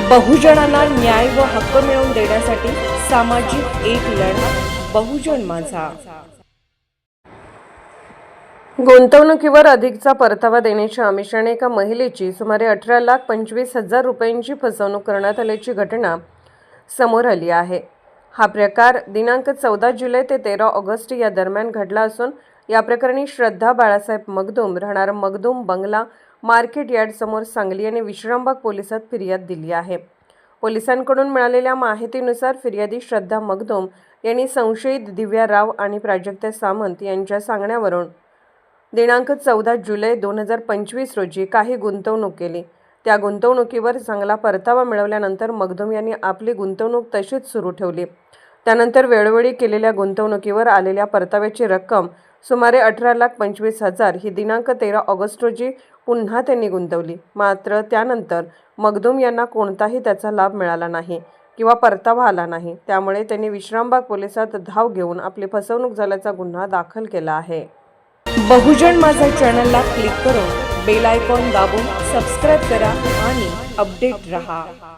बहुजनांना न्याय व हक्क मिळवून देण्यासाठी सामाजिक एक लढा बहुजन माझा। गुंतवणुकीवर अधिकचा परतावा देण्याच्या आमिषाने एका महिलेची सुमारे 18,25,000 रुपयांची फसवणूक करण्यात आल्याची घटना समोर आली आहे। हा प्रकार दिनांक 14 जुलै ते 13 ऑगस्ट या दरम्यान घडला असून या प्रकरणी श्रद्धा बाळासाहेब मगदूम राहणार मगदूम बंगला मार्केट यार्ड समोर सांगली यांनी विश्रामबाग पोलिसात फिर्याद दिली आहे। पोलिसांकडून मिळालेल्या माहितीनुसार फिर्यादी श्रद्धा मगदूम यांनी संशयित दिव्या राव आणि प्राजक्ता सामंत यांच्या सांगण्यावरून दिनांक 14 जुलै 2025 रोजी काही गुंतवणूक केली। त्या गुंतवणुकीवर चांगला परतावा मिळवल्यानंतर मगदूम यांनी आपली गुंतवणूक तशीच सुरू ठेवली। त्यानंतर वेळोवेळी केलेल्या गुंतवणुकीवर आलेल्या परताव्याची रक्कम सुमारे 18,25,000 ही दिनांक 13 ऑगस्ट रोजी पुन्हा त्यांनी गुंतवली। मात्र त्यानंतर मगदूम यांना कोणताही त्याचा लाभ मिळाला नाही किंवा परतावा आला नाही। त्यामुळे त्यांनी विश्रामबाग पोलिसात धाव घेऊन आपली फसवणूक झाल्याचा गुन्हा दाखल केला आहे। बहुजन माझा चॅनलला क्लिक करून बेल आयकॉन दाबून सबस्क्राइब करा आणि अपडेट रहा।